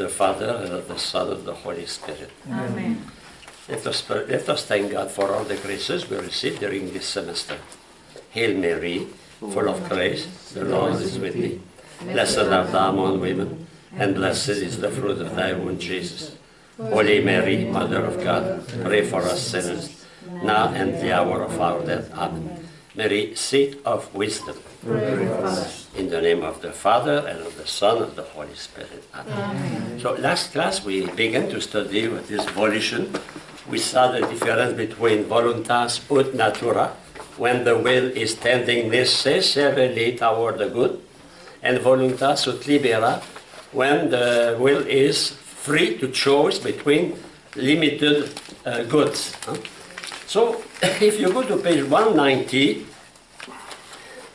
the Father, and of the Son, and of the Holy Spirit. Amen. Let us thank God for all the graces we received during this semester. Hail Mary, full of grace, the Lord is with thee. Blessed art thou among women, and blessed is the fruit of thy womb, Jesus. Holy Mary, Mother of God, pray for us sinners, now and the hour of our death. Amen. Mary, seat of wisdom. Pray for us. In the name of the Father, and of the Son, and of the Holy Spirit. Amen. Amen. So last class we began to study what is volition. We saw the difference between voluntas ut natura, when the will is tending necessarily toward the good, and voluntas ut libera, when the will is free to choose between limited goods. So if you go to page 190,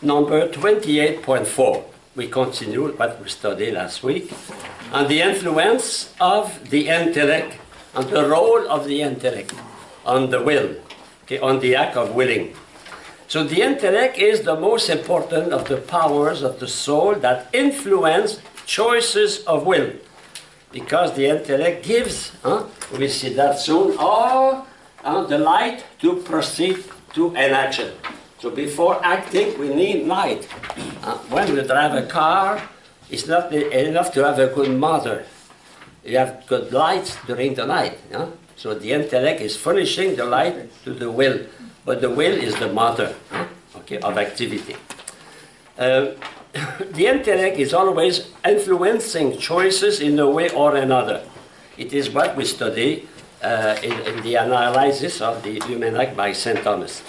number 28.4, we continue what we studied last week, on the influence of the intellect, and the role of the intellect on the will, okay, on the act of willing. So the intellect is the most important of the powers of the soul that influence choices of will, because the intellect gives, we see that soon, all the light to proceed to an action. So before acting, we need light. When we drive a car, it's not enough to have a good motor. You have good lights during the night. So the intellect is furnishing the light to the will, but the will is the motor, okay, of activity. The intellect is always influencing choices in a way or another. It is what we study in the analysis of the human act by St. Thomas.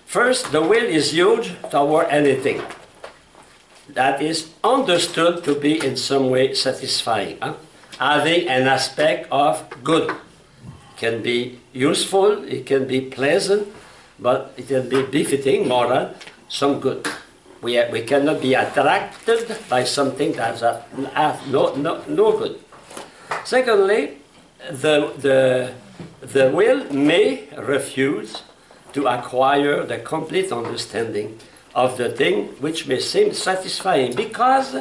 First, the will is used toward anything that is understood to be in some way satisfying, having an aspect of good. It can be useful, it can be pleasant, but it can be befitting, moral, some good. We cannot be attracted by something that has no good. Secondly, the will may refuse to acquire the complete understanding of the thing which may seem satisfying, because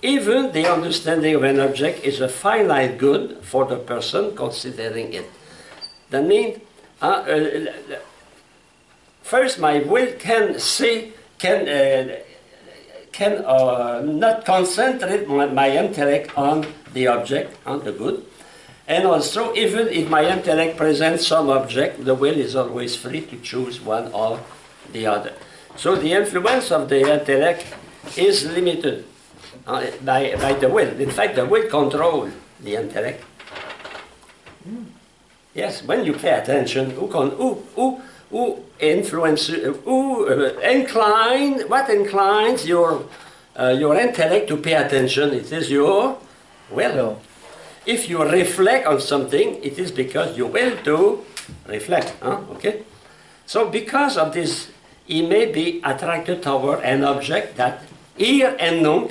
even the understanding of an object is a finite good for the person considering it. That means, first, my will can not concentrate my intellect on the object, on the good. And also, even if my intellect presents some object, the will is always free to choose one or the other. So the influence of the intellect is limited by the will. In fact, the will controls the intellect. Yes, when you pay attention, what inclines your intellect to pay attention? It is your will. If you reflect on something, it is because you will to reflect. Okay? So because of this, he may be attracted toward an object that here and now,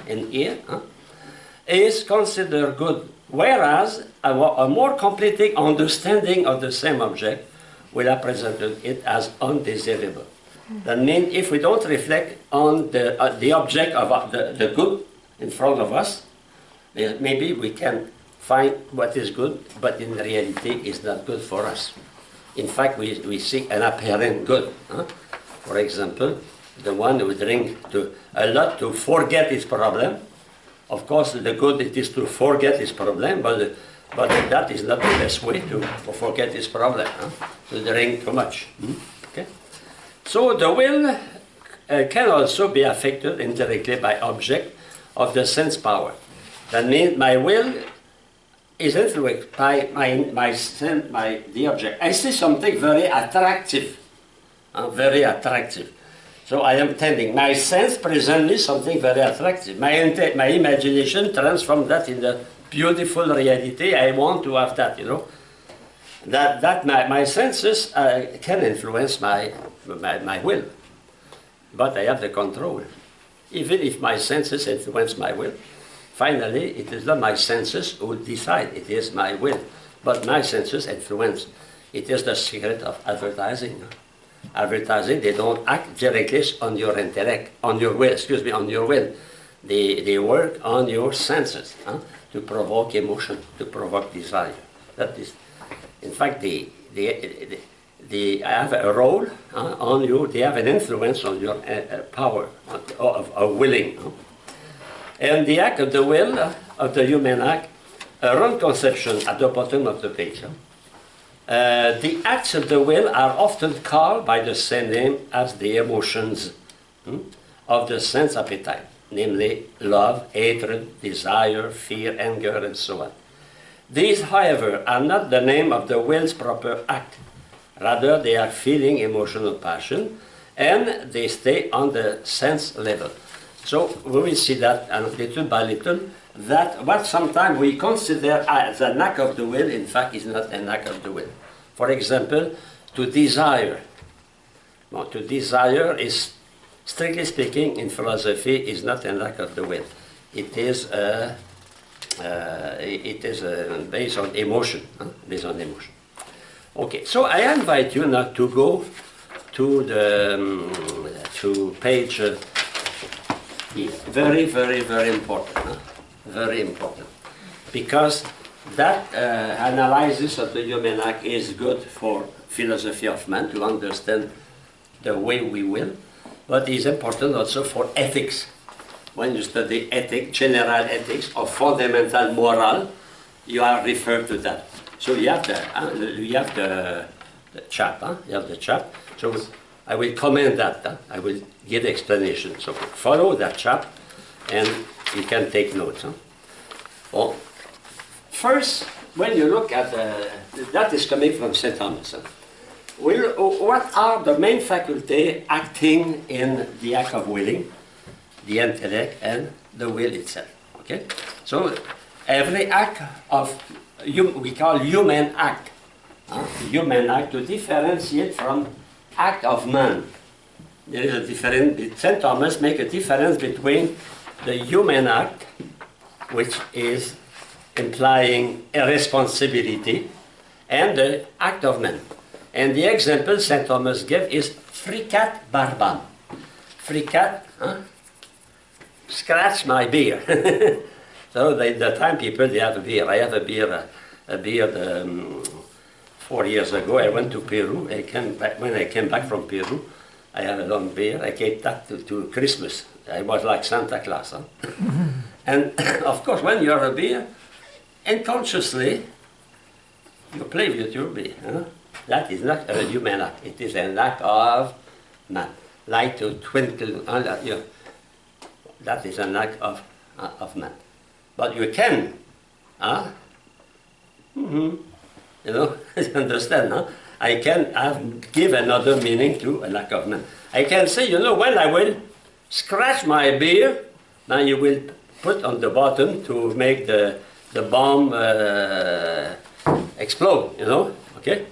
and here, is considered good, whereas a more completing understanding of the same object will have presented it as undesirable. That means if we don't reflect on the object of the good in front of us, maybe we can find what is good, but in reality is not good for us. In fact, we seek an apparent good. For example, the one who drink a lot to forget his problem. Of course, the good it is to forget his problem, but that is not the best way to forget his problem. To drink too much. Okay? So the will can also be affected indirectly by object of the sense power. That means my will is influenced by the object. I see something very attractive, So I am tending. My sense presents me something very attractive. My imagination transforms that in a beautiful reality. I want to have that, That my senses can influence my will, but I have the control. Even if my senses influence my will, finally, it is not my senses who decide, it is my will. But my senses influence. It is the secret of advertising. Advertising, they don't act directly on your intellect, on your will, they work on your senses to provoke emotion, to provoke desire. That is, in fact, they have a role on you, they have an influence on your power of willing. And the act of the will, of the human act, a wrong conception at the bottom of the page. The acts of the will are often called by the same name as the emotions of the sense appetite, namely love, hatred, desire, fear, anger, and so on. These, however, are not the name of the will's proper act. Rather, they are feeling, emotional passion, and they stay on the sense level. So we will see that little by little, that what sometimes we consider as an act of the will, in fact, is not an act of the will. For example, to desire. Well, to desire is, strictly speaking, in philosophy, is not an act of the will. It is based on emotion. Based on emotion. Okay, so I invite you now to go to the to page. Very, very, very important. Very important, because that analysis of the human act is good for philosophy of man to understand the way we will, but is important also for ethics. When you study ethics, general ethics or fundamental moral, you are referred to that. So you have the chap. You have the chap. So I will comment that. I will give the explanation. So follow that chap, and you can take notes. Well, first, when you look at that is coming from St. Thomas. What are the main faculties acting in the act of willing? The intellect and the will itself. Okay, so every act of we call human act. Human act to differentiate from act of man. There is a difference. St. Thomas make a difference between the human act, which is implying a responsibility, and the act of man. And the example St. Thomas gave is fricat barbam. Fricat, scratch my beer. So the time people, they have a beer. I have a beer 4 years ago. I went to Peru. When I came back from Peru, I had a long beer. I came back to Christmas. I was like Santa Claus. And of course, when you have a beer, unconsciously, you play with your beer. That is not a human act. It is an act of man. Like to twinkle. That is an act of man. But you can, you understand, I can give another meaning to an act of man. I can say, when I will scratch my beer, now you will put on the bottom to make the bomb explode, okay?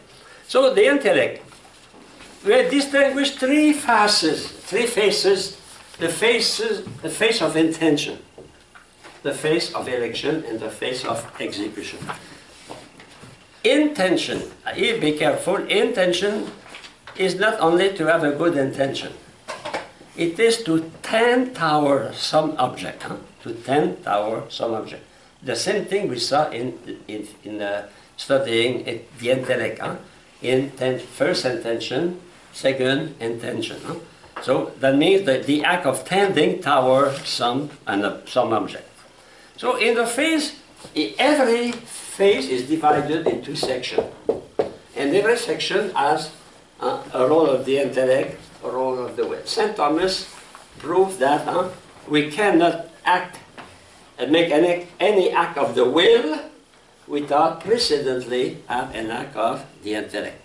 So the intellect, we distinguish three faces, the face of intention, the face of election, and the face of execution. Intention, here be careful, intention is not only to have a good intention, it is to tend toward some object, to tend toward some object. The same thing we saw in studying the intellect, first intention, second intention. So that means that the act of tending toward some object. So in the face, every face is divided in two sections. And every section has a role of the intellect, a role of the will. St. Thomas proved that we cannot act and make any act of the will without precedently have an act of the intellect.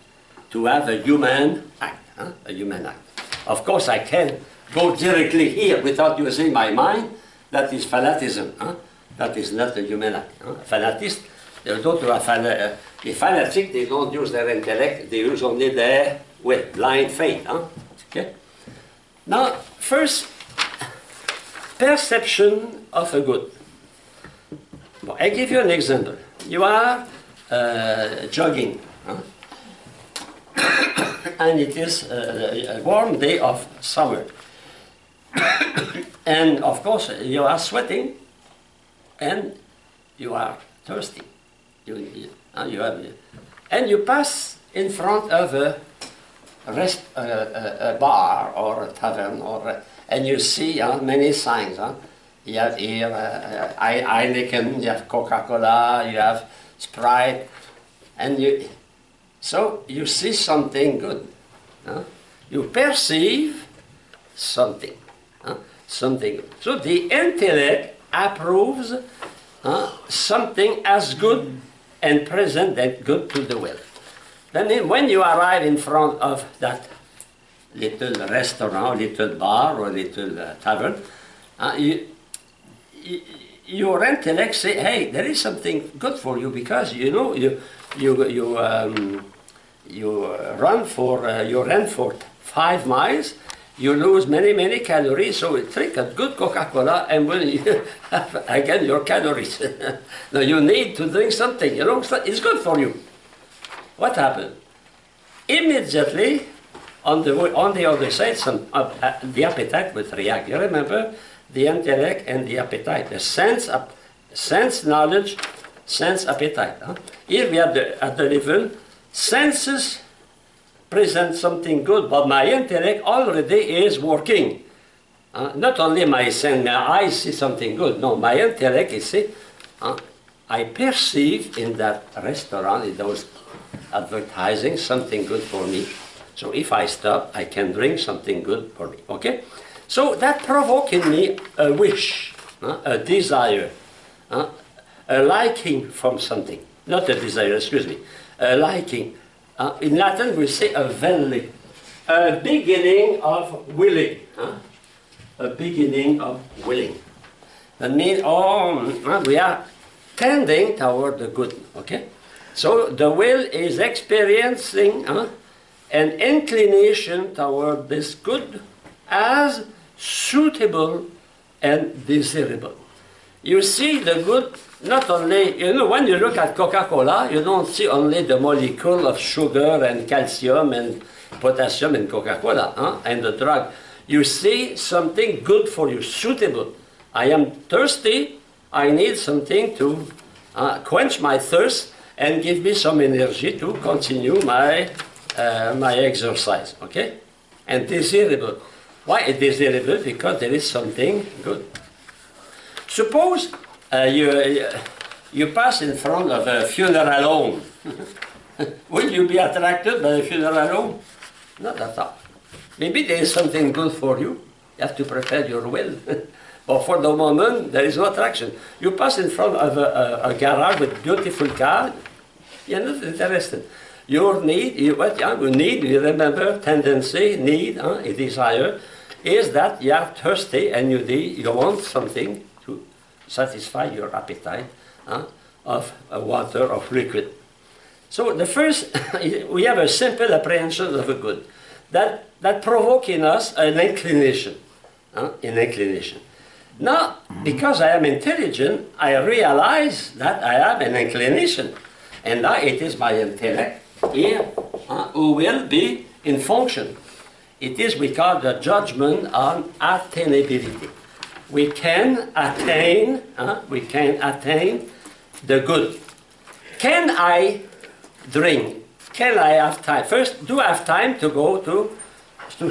To have a human act, a human act. Of course, I can go directly here without using my mind. That is fanatism. That is not a human act. Fanatists, they don't do the fanatic, they don't use their intellect, they use only their will, blind faith. Okay? Now, first, perception of a good. Well, I give you an example. You are jogging, and it is a warm day of summer. And of course, you are sweating and you are thirsty. And you pass in front of a bar or a tavern, and you see many signs. You have here Heineken, you have Coca-Cola, you have Sprite, and so you see something good. You perceive something. Something. So the intellect approves something as good and present that good to the will. Then when you arrive in front of that little restaurant, little bar, or little tavern, your intellect say, hey, there is something good for you, because you run for 5 miles, you lose many calories, so drink a good Coca-Cola and will you have again your calories. Now you need to drink something, it's good for you. What happened? Immediately, on the other side, the appetite will react. You remember the intellect and the appetite, the sense knowledge, sense appetite. Here we have at the level, senses present something good, but my intellect already is working. Not only my eyes see something good, no, my intellect is see, I perceive in that restaurant, in those advertising, something good for me. So if I stop, I can drink something good for me, okay? So that provoked in me a wish, a desire, a liking from something. Not a desire, excuse me, a liking. In Latin we say a veli, a beginning of willing. A beginning of willing. That means, we are tending toward the good, okay? So the will is experiencing an inclination toward this good as suitable and desirable. You see the good not only, when you look at Coca-Cola, you don't see only the molecule of sugar and calcium and potassium in Coca-Cola and the drug. You see something good for you, suitable. I am thirsty, I need something to quench my thirst and give me some energy to continue my exercise, okay? And desirable. Why is desirable? Because there is something good. Suppose you pass in front of a funeral home. Will you be attracted by a funeral home? Not at all. Maybe there is something good for you. You have to prepare your will. But for the moment, there is no attraction. You pass in front of a garage with beautiful car, you're not interested. Your need, you remember, tendency, need, a desire, is that you are thirsty and you want something to satisfy your appetite of water, of liquid. So the first, we have a simple apprehension of a good. That provoke in us an inclination. Now, because I am intelligent, I realize that I have an inclination. And now it is my intellect here who will be in function. It is, we call the judgment on attainability. We can attain the good. Can I drink? Can I have time? First, do I have time to go to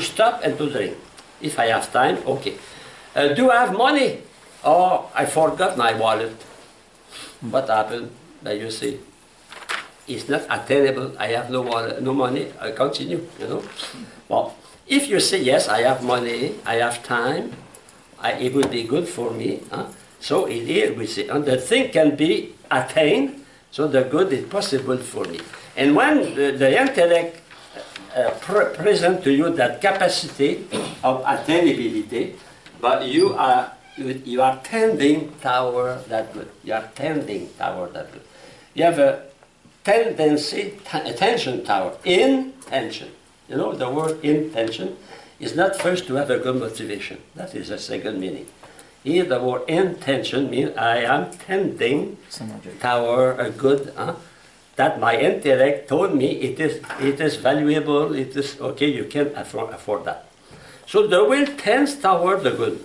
stop and to drink? If I have time, okay. Do I have money? Oh, I forgot my wallet. What happened? You see, it's not attainable. I have no wallet, no money. I continue, Well, if you say, yes, I have money, I have time, it would be good for me. So here we say, the thing can be attained, so the good is possible for me. And when the intellect present to you that capacity of attainability, but you are tending toward that good. You are tending toward that good. You have a tendency, attention toward, intention. The word intention is not first to have a good motivation. That is a second meaning. Here the word intention means I am tending toward a good, that my intellect told me it is valuable, it is okay, you can afford that. So the will tends toward the good.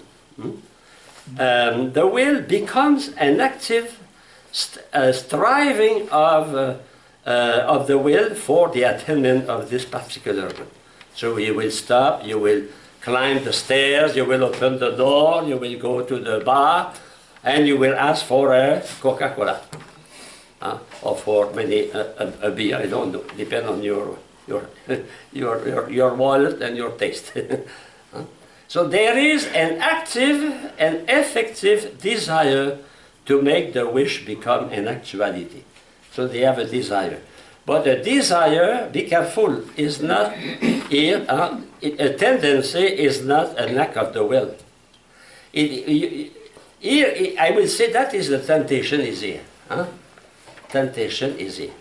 The will becomes an active striving of the will for the attainment of this particular good. So you will stop, you will climb the stairs, you will open the door, you will go to the bar, and you will ask for a Coca-Cola. Or for maybe a beer, I don't know, depend on your wallet and your taste. So there is an active and effective desire to make the wish become an actuality. So they have a desire. But the desire, be careful, is not here, a tendency is not an act of the will. Here, I will say that is the temptation is here. Temptation is here.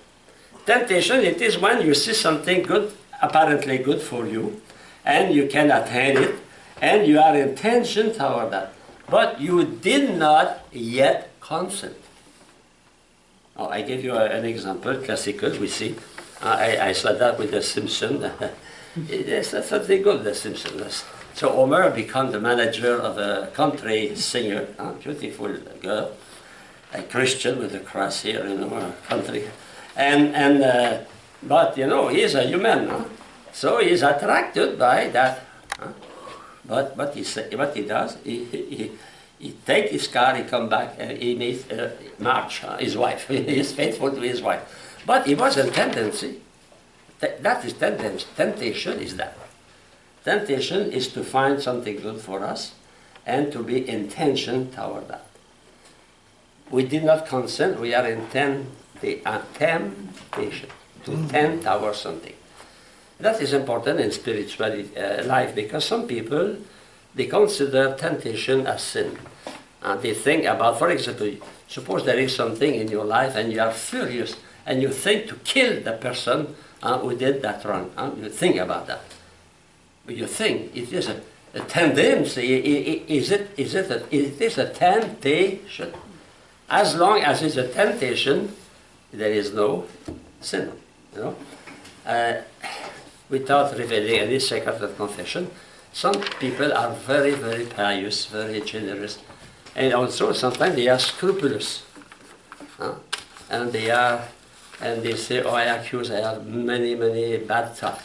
Temptation, it is when you see something good, apparently good for you, and you can attain it, and you are in tension toward that. But you did not yet consent. Oh, I give you an example, classical, we see. I saw that with the Simpsons. That's something good, the Simpsons. So Homer became the manager of a country singer, beautiful girl, a Christian with a cross here, a country. But, he's a human, so he's attracted by that. But what he does, he takes his car, he comes back, and he meets Marge, his wife. He is faithful to his wife. But he was a tendency. That is tendency. Temptation is that. Temptation is to find something good for us and to be in tension toward that. We did not consent, we are in temptation, to tend towards something. That is important in spiritual life because some people, they consider temptation as sin. And they think about, for example, suppose there is something in your life and you are furious and you think to kill the person who did that wrong. You think about that. But you think it is a tendency, it is a temptation. As long as it's a temptation, there is no sin. Without revealing any secret of confession, some people are very, very pious, very generous, and also sometimes they are scrupulous. And they say, oh, I accuse, I have many, many bad thoughts.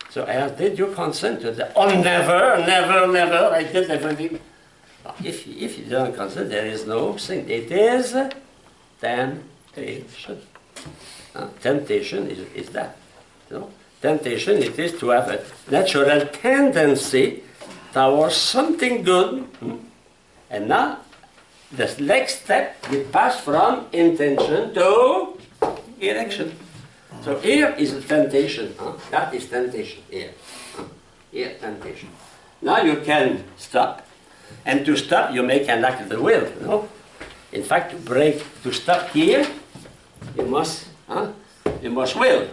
So did you consent to that? Oh, never, never, never, I did everything. If you don't consent, there is no sin. It is temptation. Temptation is that. Temptation, it is to have a natural tendency towards something good. And now, the next step, we pass from intention to erection. So here is a temptation. That is temptation here. Here, temptation. Now you can stop. And to stop, you make an act of the will. In fact, to stop here, you must will.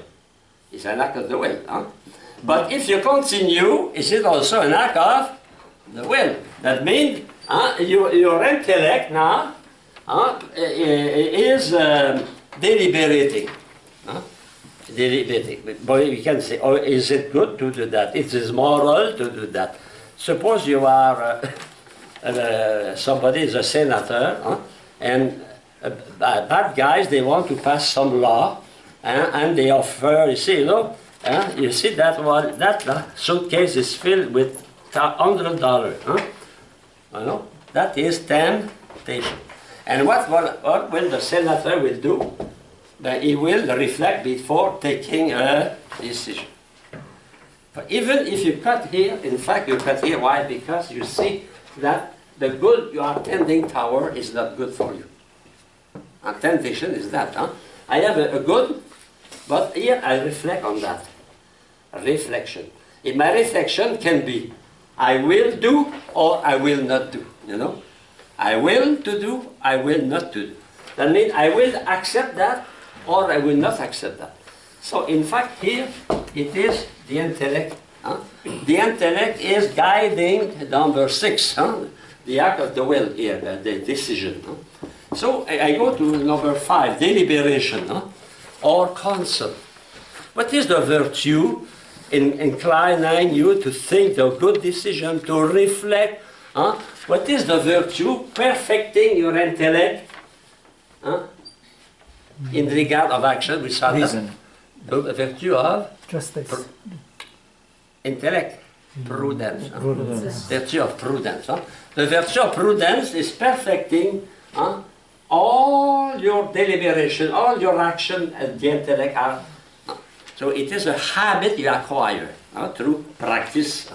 It's an act of the will. But if you continue, is it also an act of the will? That means your intellect now is deliberating. Deliberating. But we can say, oh, is it good to do that? It is moral to do that. Suppose you are somebody is a senator, and bad guys, they want to pass some law, and they offer, you see that one, that suitcase is filled with $100. That is temptation. And what will the senator will do? He will reflect before taking a decision. But even if you cut here, in fact you cut here, why? Because you see that the good you are tending toward is not good for you. And temptation is that. I have a good, but here I reflect on that. Reflection. In my reflection can be, I will do or I will not do. I will to do, I will not to do. That means I will accept that or I will not accept that. So in fact here it is the intellect. The intellect is guiding number 6, the act of the will here, the decision. So I go to number 5, deliberation or counsel. What is the virtue inclining you to think the good decision, to reflect. What is the virtue? Perfecting your intellect in regard of action. We saw Reason. the virtue of Justice. intellect, prudence. Prudence. Virtue of prudence. The virtue of prudence is perfecting all your deliberation, all your action at the intellect. So it is a habit you acquire through practice.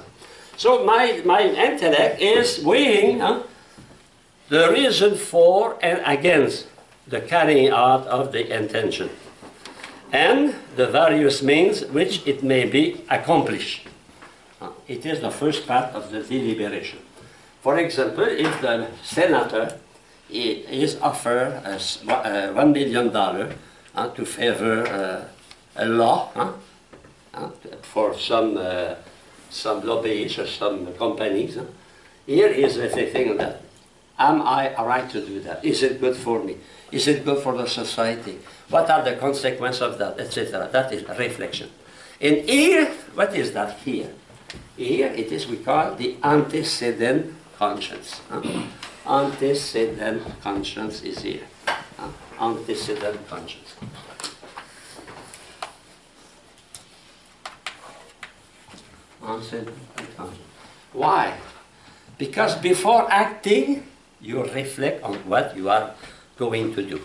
So my intellect is weighing the reason for and against the carrying out of the intention and the various means which it may be accomplished. It is the first part of the deliberation. For example, if the senator is offered $1 million to favor a law for some lobbyists or some companies, here is reflecting on that. Am I right to do that? Is it good for me? Is it good for the society? What are the consequences of that, etc.? That is reflection. And here, what is that here? Here it is we call the antecedent conscience. Antecedent conscience is here. Antecedent conscience. Antecedent conscience. Why? Because before acting, you reflect on what you are going to do.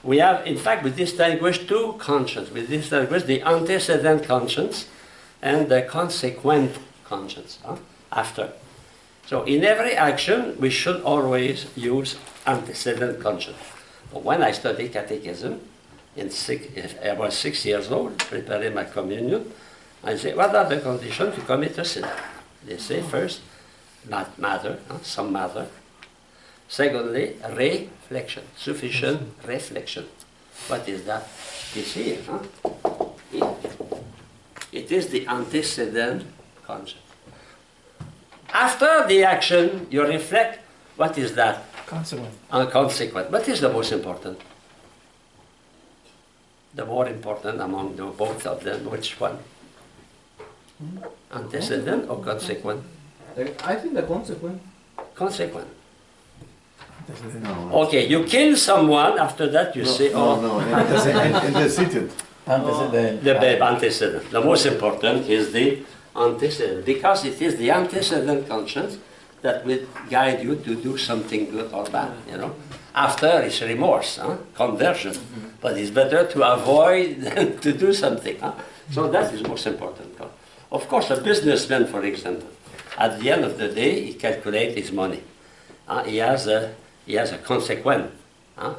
We have, in fact, we distinguish two conscience. We distinguish the antecedent conscience and the consequent conscience after. So in every action, we should always use antecedent conscience. But when I studied catechism, I was 6 years old, preparing my communion, I say, what are the conditions to commit a sin? They say, first, not matter, some matter. Secondly, reflection, sufficient reflection. What is that? It's here. It is the antecedent conscience. After the action, you reflect, what is that? Consequent. Consequent. What is the most important? The more important among both of them, which one? Antecedent or consequent? I think the consequent. Consequent. No, Okay, you kill someone, after that you say, no, antecedent. Antecedent. The antecedent. The most important is the antecedent, because it is the antecedent conscience that will guide you to do something good or bad, After is remorse, conversion. But it's better to avoid than to do something. So that is most important. Of course, a businessman, for example, at the end of the day, he calculates his money. He has a consequent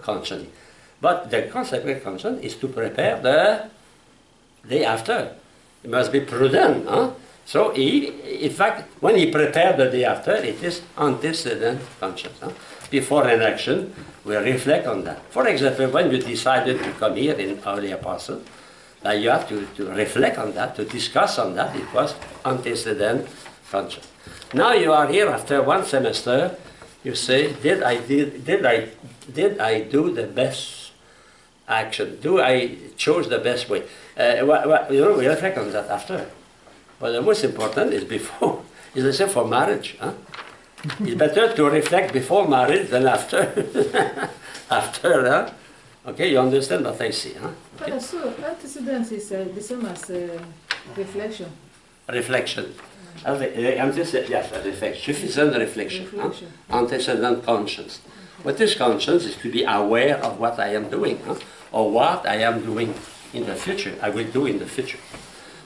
conscience. But the consequent conscience is to prepare the day after. He must be prudent. So in fact, when he prepared the day after, it is antecedent conscience. Before an action, we reflect on that. For example, when you decided to come here in Early Apostle, you have to reflect on that, to discuss on that. It was antecedent conscience. Now you are here after one semester. You say, did I do the best action? Do I choose the best way? We reflect on that after. But the most important is before. It's the same for marriage. It's better to reflect before marriage than after. After, Okay, you understand what I see, Okay. So antecedence is the same as reflection. Reflection. Yes, reflection. Sufficient reflection. Antecedent conscience. What is conscience is to be aware of what I am doing, or what I am doing in the future, I will do in the future.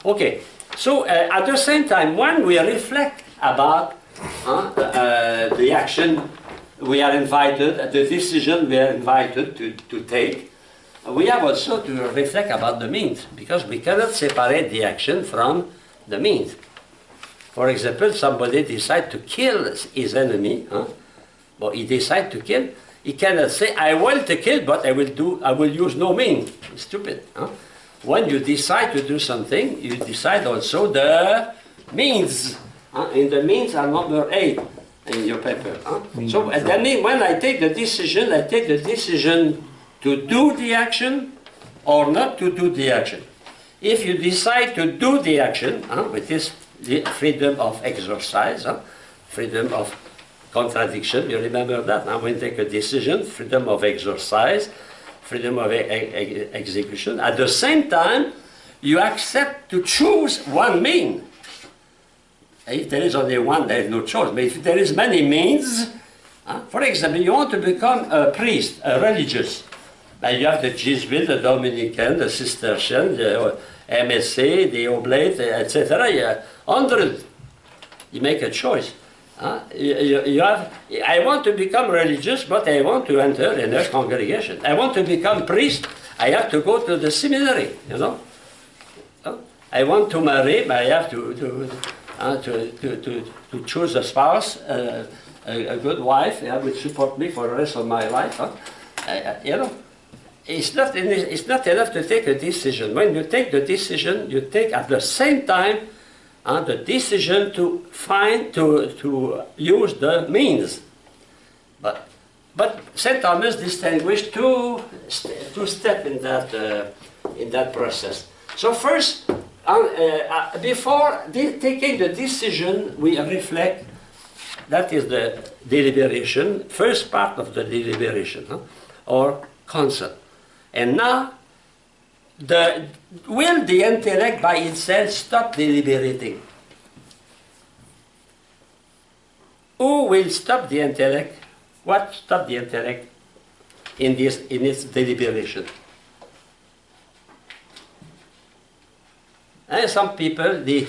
Okay, so at the same time, when we reflect about the action we are invited, the decision we are invited to take, we have also to reflect about the means, because we cannot separate the action from the means. For example, somebody decides to kill his enemy, but he decides to kill, he cannot say, I will to kill, but I will use no means. It's stupid. When you decide to do something, you decide also the means. And the means are number 8 in your paper. So that means when I take the decision to do the action or not to do the action. if you decide to do the action, with this the freedom of exercise, freedom of contradiction, you remember that, when you take a decision, freedom of exercise, freedom of execution. At the same time, you accept to choose one mean. If there is only one, there is no choice. But if there is many means, for example, you want to become a priest, a religious. You have the Jesuit, the Dominican, the Cistercian, the MSC, the Oblate, etc. Yeah, 100. You make a choice. You have, I want to become religious, but I want to enter in a congregation. I want to become priest, I have to go to the seminary, you know. I want to marry, but I have to choose a spouse, a good wife, will support me for the rest of my life. You know, it's not enough to take a decision. When you take the decision, you take at the same time the decision to to use the means. But St. Thomas distinguished two steps in that process. So first, before taking the decision, we reflect. That is the deliberation, first part of the deliberation, or concept. And now, will the intellect by itself stop deliberating? Who will stop the intellect? What stops the intellect in its deliberation? And some people, they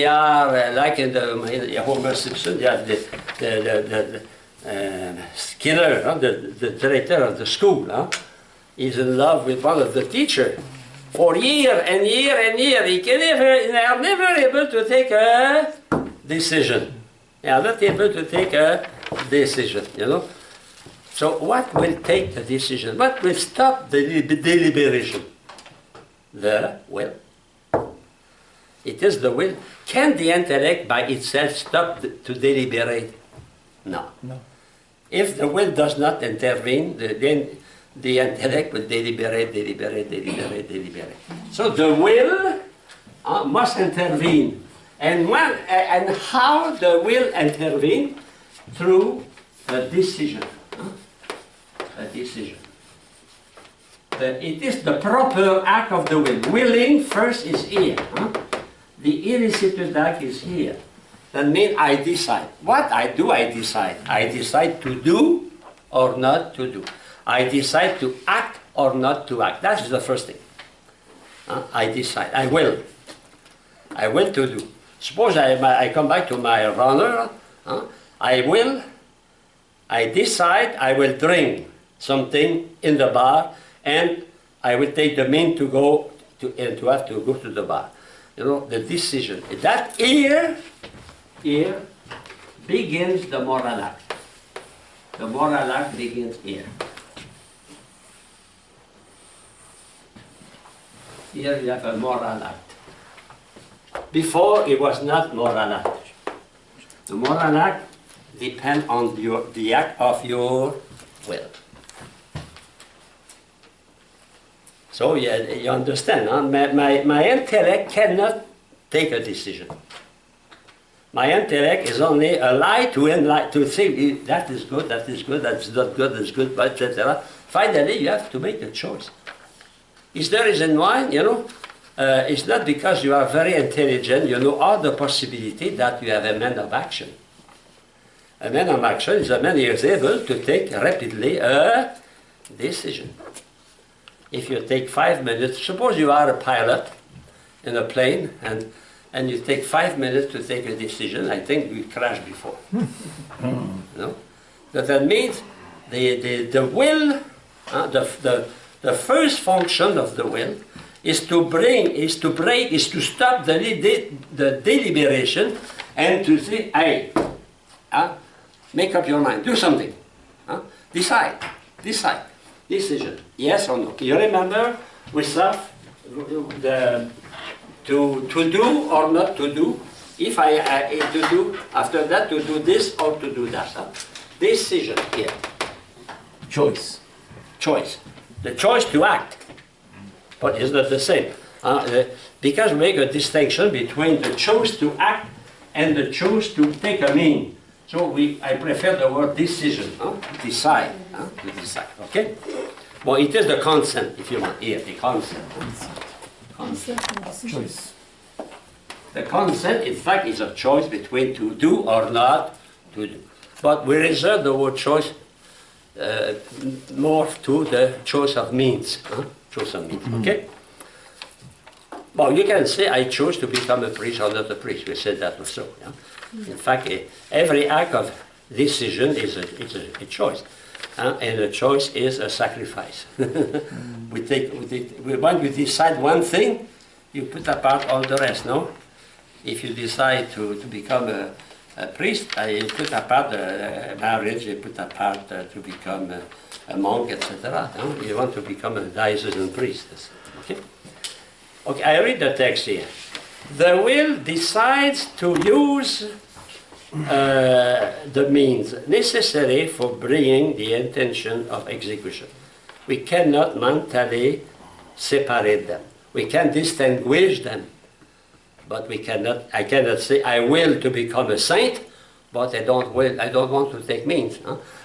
are like in the Homer Simpson. They have the Skinner, the director of the school. He's in love with one of the teachers for year and year and year. They are never able to take a decision. They are not able to take a decision, you know. So what will take the decision? What will stop the deliberation? The will. It is the will. Can the intellect by itself stop to deliberate? No. If the will does not intervene, then the intellect will deliberate. So the will must intervene. And how the will intervene? Through a decision. A decision. It is the proper act of the will. Willing first is here. The illicit act is here. That means I decide. What I do, I decide. I decide to do or not to do. I decide to act or not to act. That is the first thing. I decide. I will. I will to do. Suppose I come back to my runner. I decide I will drink something in the bar, and I will take the mean to go to have to go to the bar. You know, the decision. That here begins the moral act. The moral act begins here. Here you have a moral act. Before it was not moral act. The moral act depends on the act of your will. So you understand, huh? My intellect cannot take a decision. My intellect is only a lie to think that is good, that's not good, that's good, etc. Finally, you have to make a choice. Is the reason why, you know, it's not because you are very intelligent, you know all the possibility that you have a man of action. A man of action is a man who is able to take rapidly a decision. If you take 5 minutes, suppose you are a pilot in a plane and you take 5 minutes to take a decision, I think we crashed before. No? But that means the will, the first function of the will is to stop the deliberation and to say, hey, make up your mind, do something, decide, decision, yes or no. You remember we saw to do or not to do. If to do, after that to do this or to do that. Decision here. Choice. Choice. The choice to act. but it's not the same. Because we make a distinction between the choice to act and the choice to take a mean. So I prefer the word decision, decide, to decide, okay? Well, it is the consent, if you want, here, the consent. Consent and decision. Choice. The consent, in fact, is a choice between to do or not to do. But we reserve the word choice more to the choice of means. Choice of means, okay? Well, you can say, I chose to become a priest or not a priest. We said that also. Yeah? In fact, every act of decision is a choice. And a choice is a sacrifice. When you decide one thing, you put apart all the rest, no? If you decide to become a priest, you put apart marriage, you put apart to become a monk, etc. No? You want to become a diocesan priest. Okay? Okay, I read the text here. The will decides to use the means necessary for bringing the intention of execution. We cannot mentally separate them. We can distinguish them, but I cannot say I will to become a saint, but I don't want to take means.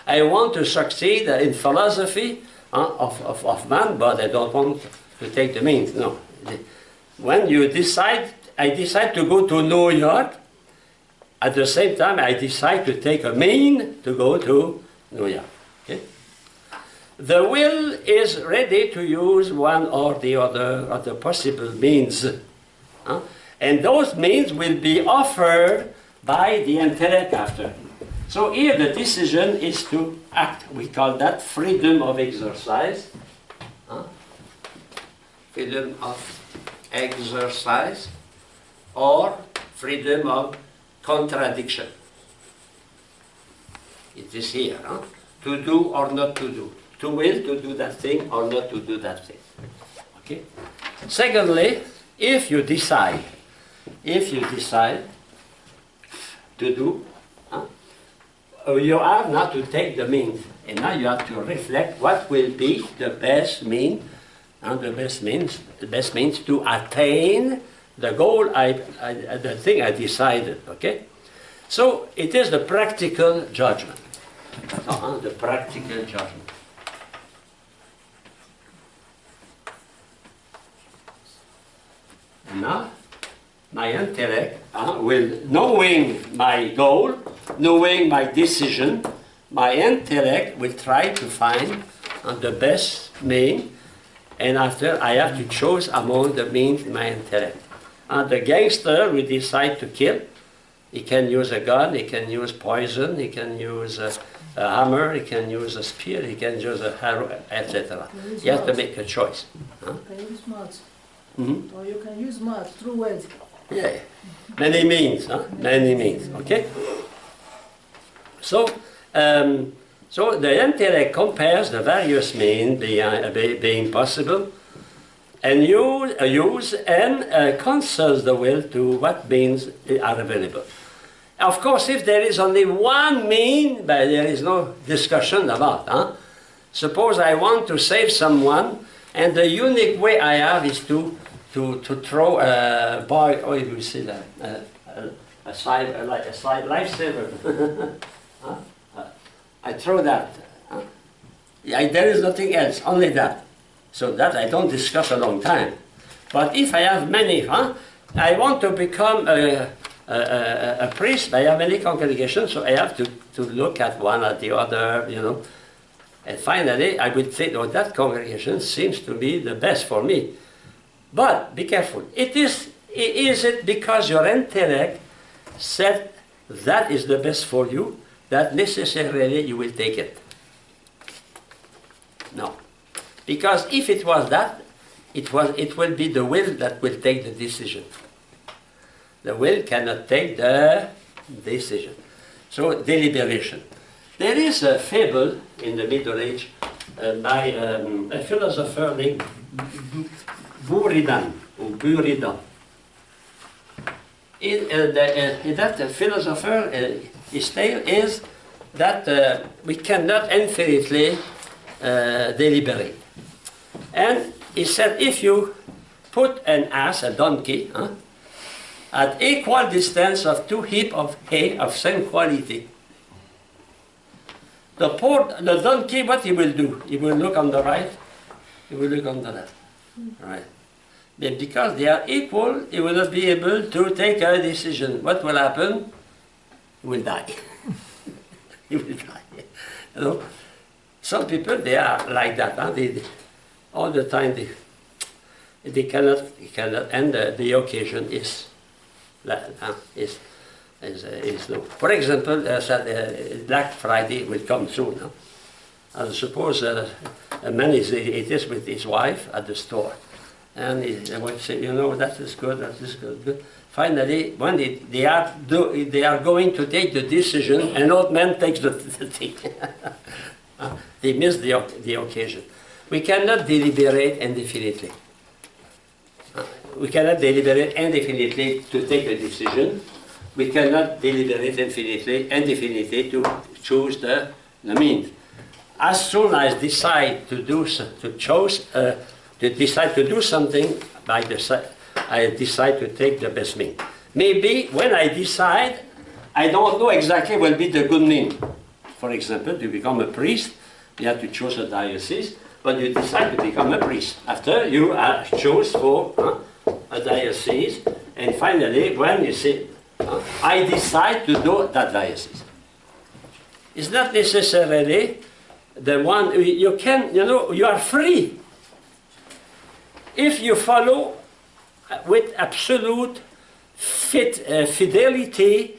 I want to succeed in philosophy of man, but I don't want to take the means. No. When you decide, I decide to go to New York, at the same time I decide to take a mean to go to New York. Okay? The will is ready to use one or the other of the possible means. And those means will be offered by the intellect after. So here the decision is to act. We call that freedom of exercise. Freedom of exercise or freedom of contradiction. It is here. To do or not to do. To will to do that thing or not to do that thing. Okay? Secondly, if you decide to do, you have not to take the means, and now you have to reflect what will be the best means, and the best means to attain the goal, the thing I decided. Okay, so it is the practical judgment. The practical judgment. And now, my intellect will, knowing my goal, knowing my decision, my intellect will try to find the best mean, and after I have to choose among the means in my intellect. The gangster will decide to kill. He can use a gun, he can use poison, he can use a hammer, he can use a spear, he can use a harrow, etc. You have to make a choice. You can use mud. Mm-hmm. Or you can use mud through weight. Yeah, many means, many means, okay? So, so the intellect compares the various means being possible and use and counsels the will to what means are available. Of course, if there is only one mean, but there is no discussion about. Suppose I want to save someone, and the unique way I have is to throw a boy, or you say that, a slide lifesaver. I throw that. There is nothing else, only that. So that I don't discuss a long time. But if I have many, I want to become a priest. I have many congregations, so I have to look at one at the other, you know. And finally, I would think, oh, that congregation seems to be the best for me. But be careful. Is it because your intellect said that is the best for you that necessarily you will take it? No. Because if it was that, it will be the will that will take the decision. The will cannot take the decision. So, deliberation. There is a fable in the Middle Age by a philosopher named Buridan. That philosopher, his tale is that we cannot infinitely deliberate. And he said, if you put an ass, a donkey, at equal distance of two heaps of hay of same quality, the donkey, what he will do? He will look on the right, he will look on the left. Right. But because they are equal, he will not be able to take a decision. What will happen? He will die. He will die. You know? Some people, they are like that. They, all the time, they cannot, and the occasion is no. For example, Black Friday will come soon. No? I suppose a man is with his wife at the store, and he would say, you know, that is good, that is good. Finally, when they are going to take the decision, an old man takes the thing. They miss the occasion. We cannot deliberate indefinitely. We cannot deliberate indefinitely to take a decision. We cannot deliberate indefinitely to choose the means. As soon as I decide to do something, I decide to take the best mean. Maybe when I decide, I don't know exactly what will be the good mean. For example, to become a priest, you have to choose a diocese, but you decide to become a priest. After you choose for a diocese, and finally, when you say, I decide to do that diocese. It's not necessarily the one you can, you know, you are free. If you follow with absolute fidelity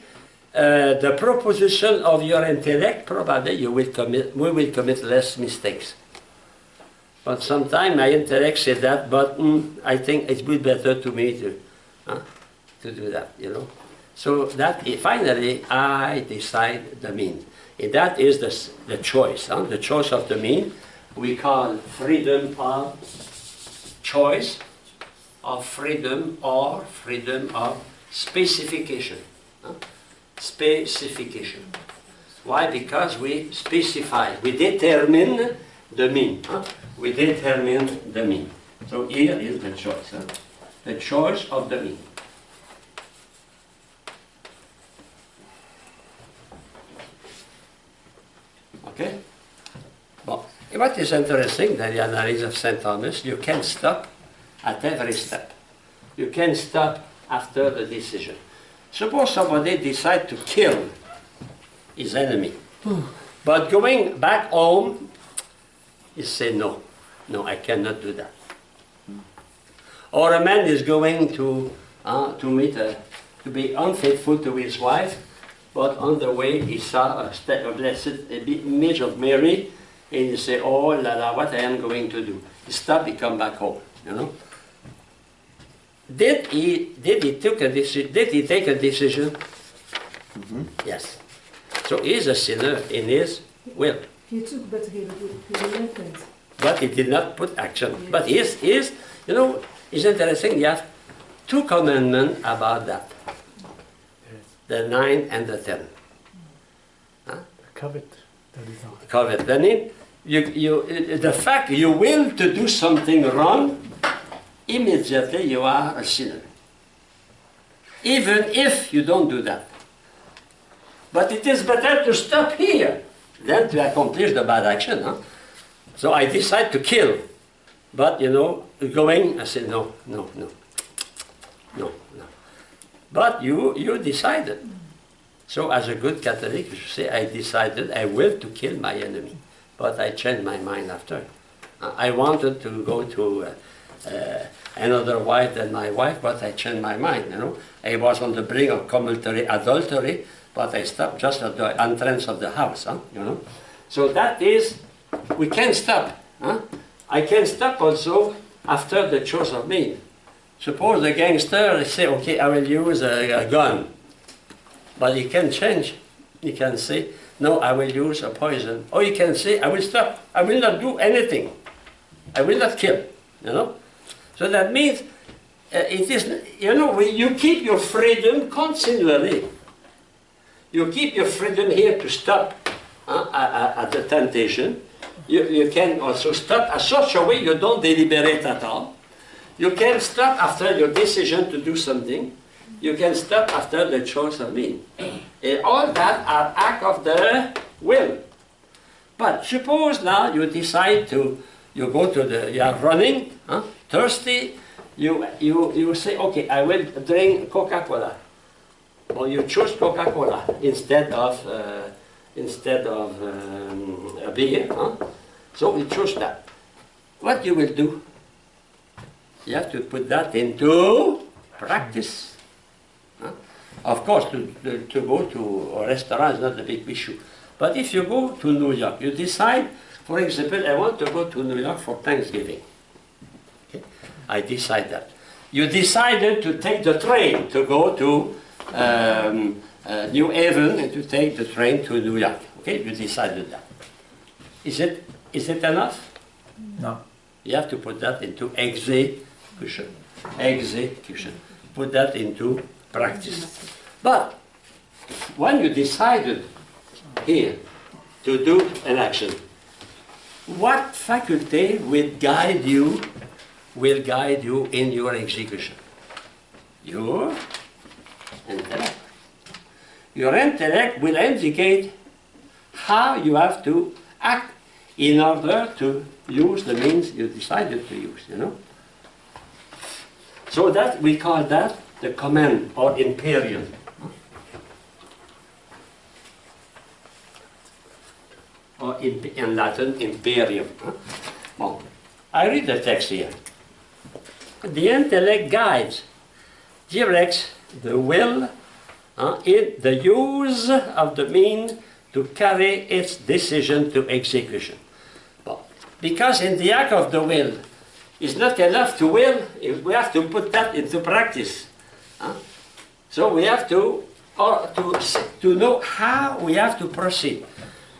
the proposition of your intellect, probably we will commit less mistakes. But sometimes my intellect says that, but I think it would be better to me to do that, you know. So that finally I decide the mean. And that is the choice. The choice of the mean we call freedom of choice, of freedom, or freedom of specification. Specification. Why? Because we specify, we determine the mean. We determine the mean. So here is the choice. The choice of the mean. Okay? Well, what is interesting in the analysis of St. Thomas, you can stop at every step. You can stop after the decision. Suppose somebody decides to kill his enemy, but going back home, he says, no, I cannot do that. Or a man is going to be unfaithful to his wife, but on the way he saw a blessed image of Mary, and he say, oh la la, what I am going to do? He stop, he come back home, you know. Did he take a decision? Mm-hmm. Yes. So he is a sinner in his will. He took, but he relented. But he did not put action. Yes. But he is, you know, it's interesting. You have two commandments about that. The 9 and the 10. Covet. That is all. Covet. Then the fact you will to do something wrong, immediately you are a sinner. Even if you don't do that. But it is better to stop here than to accomplish the bad action. So I decide to kill. But, you know, going, I say, no. But you decided. So as a good Catholic, you say, I decided I will to kill my enemy. But I changed my mind after. I wanted to go to another wife than my wife, but I changed my mind, you know. I was on the brink of committing adultery, but I stopped just at the entrance of the house, you know. So that is, we can stop. I can stop also after the choice of mean. Suppose the gangster say, okay, I will use a gun. But he can change. He can say, no, I will use a poison. Or he can say, I will stop. I will not do anything. I will not kill, you know. So that means, it is, you know, you keep your freedom continually. You keep your freedom here to stop at the temptation, You can also stop in such a way you don't deliberate at all. You can stop after your decision to do something. You can stop after the choice of mean. And all that are act of the will. But suppose now you decide to, you are running, thirsty, you say, okay, I will drink Coca-Cola. Or you choose Coca-Cola instead of a beer. So you choose that. What you will do? You have to put that into practice. Of course, to go to a restaurant is not a big issue. But if you go to New York, you decide, for example, I want to go to New York for Thanksgiving. Okay? I decide that. You decided to take the train to go to New Haven and to take the train to New York. Okay, you decided that. Is it enough? No. You have to put that into execution. Execution. Put that into practice. But when you decided here to do an action, what faculty will guide you in your execution? Your intellect. Your intellect will indicate how you have to act in order to use the means you decided to use, So that we call that the command or imperium. Or in Latin, imperium. Well, I read the text here. The intellect guides, directs the will in the use of the means to carry its decision to execution. Well, because in the act of the will, it's not enough to will, we have to put that into practice. So we have to know how we have to proceed.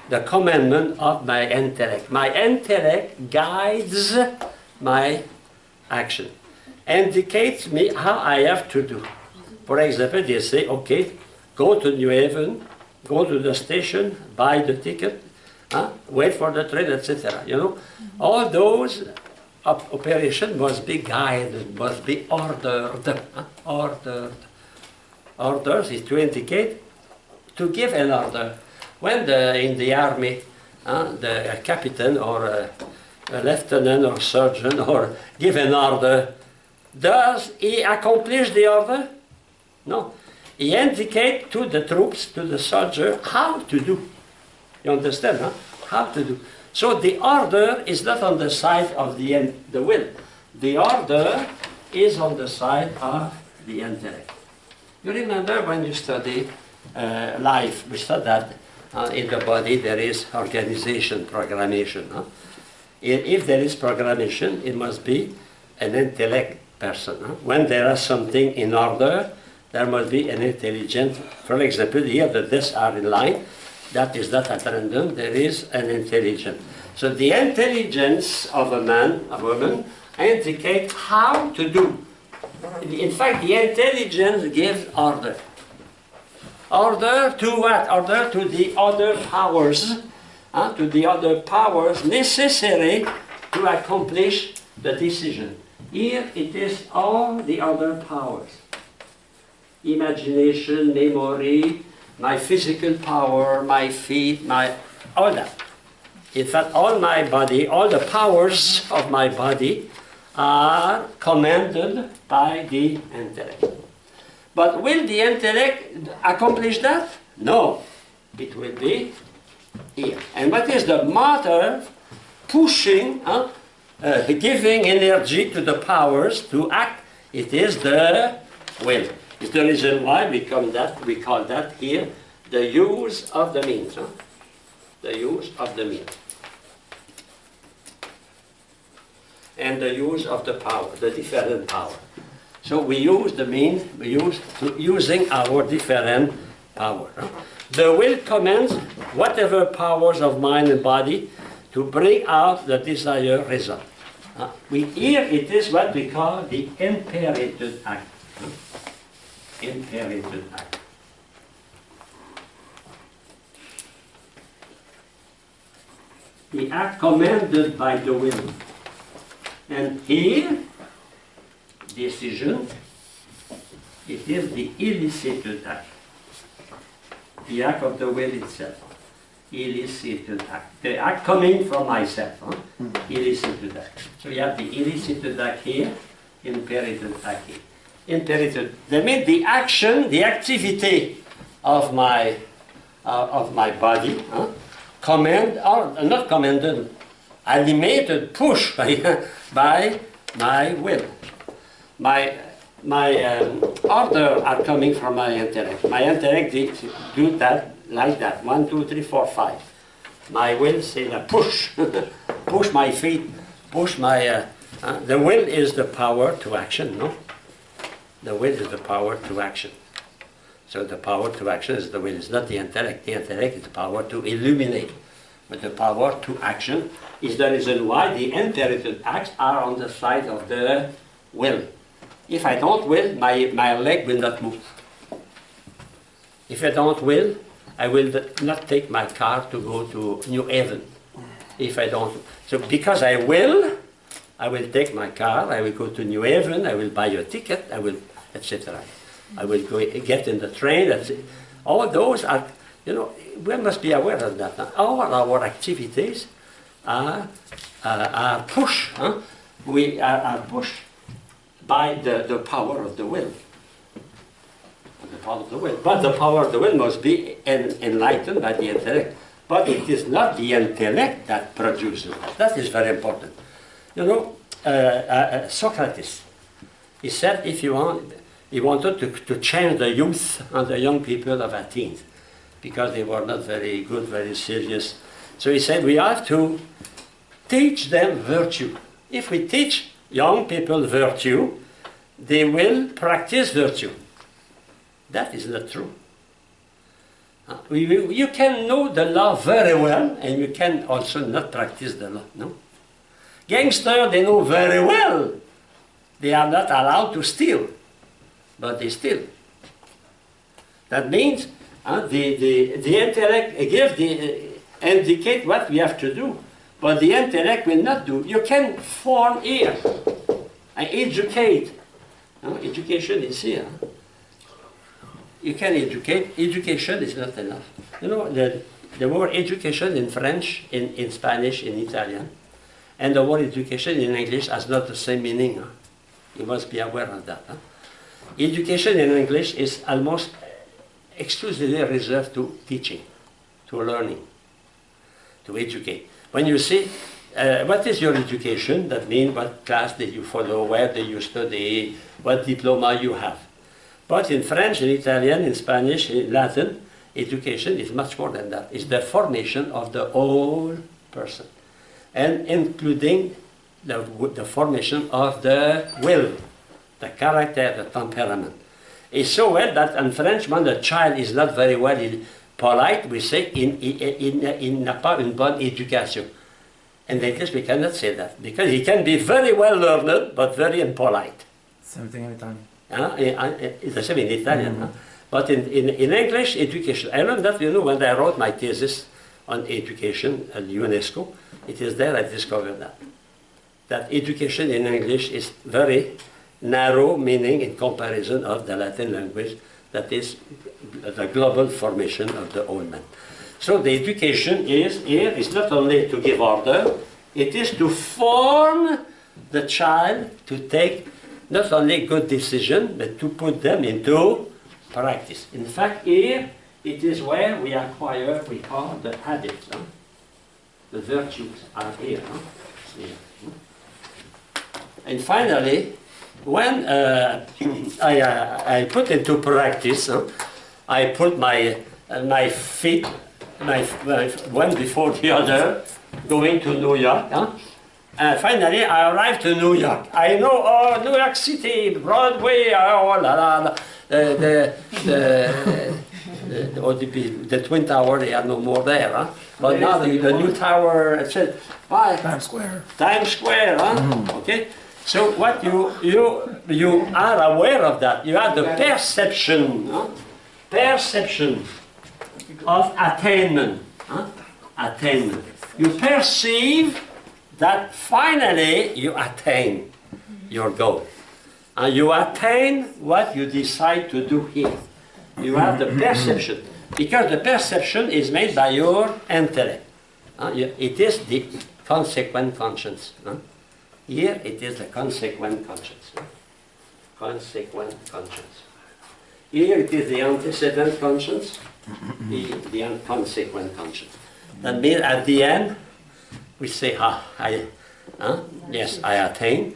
The commandment of my intellect. My intellect guides my action, indicates me how I have to do. For example, they say, okay, go to New Haven, go to the station, buy the ticket, wait for the train, etc. All those operations must be guided, must be ordered. Orders is to indicate, to give an order. When in the army, the captain or a lieutenant or surgeon or give an order, does he accomplish the order? No. He indicates to the troops, to the soldier, how to do. You understand, huh? How to do. So the order is not on the side of the will. The order is on the side of the intellect. You remember when you study life, we said that in the body there is organization, programmation. If there is programmation, it must be an intellect person. When there is something in order, there must be an intelligent. For example, here the desks are in line. That is not at random. There is an intelligence. So the intelligence of a man, a woman, indicate how to do. In fact, the intelligence gives order. Order to what? Order to the other powers. To the other powers necessary to accomplish the decision. Here it is all the other powers. Imagination, memory, my physical power, my feet, all that. In fact, all my body, all the powers of my body are commanded by the intellect. But will the intellect accomplish that? No. It will be here. And what is the motor pushing, giving energy to the powers to act? It is the will. It's the reason why we call that here the use of the means. The use of the means. And the use of the power, the different power. So we use the means, using our different power. The will commands whatever powers of mind and body to bring out the desired result. Here it is what we call the imperative act. Imperative act. the act commanded by the will. And here, decision, it is the elicited act. The act of the will itself. Elicited act. The act coming from myself. Elicited act. So you have the elicited act here, imperative act here. Imperative. That means the action, the activity of my body, command, or not commanded, animated, pushed by my will. My order are coming from my intellect. My intellect do that like that. 1, 2, 3, 4, 5. My will say that push, push my feet, push my. The will is the power to action, no? The will is the power to action. So the power to action is the will. It's not the intellect. The intellect is the power to illuminate. But the power to action is the reason why the imperative acts are on the side of the will. If I don't will, my leg will not move. If I don't will, I will not take my car to go to New Haven. If I don't. So because I will take my car, I will go to New Haven, I will buy a ticket, I will, etc. I will go get in the train. All those are, we must be aware of that. All our activities are pushed. We are pushed by the power of the will. The power of the will. But the power of the will must be enlightened by the intellect. But it is not the intellect that produces that. That is very important. Socrates, he said if you want, he wanted to change the youth and the young people of Athens because they were not very good, very serious. So he said we have to teach them virtue. If we teach young people virtue, they will practice virtue. That is not true. You can know the law very well and you can also not practice the law, no? Gangsters, they know very well they are not allowed to steal, but they steal. That means the intellect indicate what we have to do, but the intellect will not do. You can form here and educate. Education is here. You can educate. Education is not enough. The word education in French, in Spanish, in Italian, and the word education in English has not the same meaning. You must be aware of that. Education in English is almost exclusively reserved to teaching, to learning, to educate. When you say, what is your education? That means what class did you follow, where did you study, what diploma you have. But in French, in Italian, in Spanish, in Latin, education is much more than that. It's the formation of the whole person, and including the formation of the will, the character, the temperament. It's so well that in French, when the child is not very well polite, we say il n'a pas une bonne éducation. In English, we cannot say that, because he can be very well learned, but very impolite. Same thing in Italian. It's the same in Italian. But in English, education, I learned that, when I wrote my thesis on education at UNESCO, it is there I discovered that education in English is very narrow meaning in comparison of the Latin language, that is the global formation of the whole man. So the education is not only to give order, it is to form the child to take not only good decisions, but to put them into practice. In fact, here, it is where we acquire, we call the habits. The virtues are here. And finally, when I put into practice, I put my feet, one before the other, going to New York. Finally, I arrived to New York. I know, New York City, Broadway, the Twin Tower, they are no more there. But now the new tower, it said, Times Square. Times Square, okay? So what you are aware of that. You have the perception of attainment. Attainment. You perceive that finally you attain your goal. And you attain what you decide to do here. You have the perception. Because the perception is made by your intellect. It is the consequent conscience. Here it is the consequent conscience. Consequent conscience. Here it is the antecedent conscience. Here the consequent conscience. That means at the end we say, yes, I attained.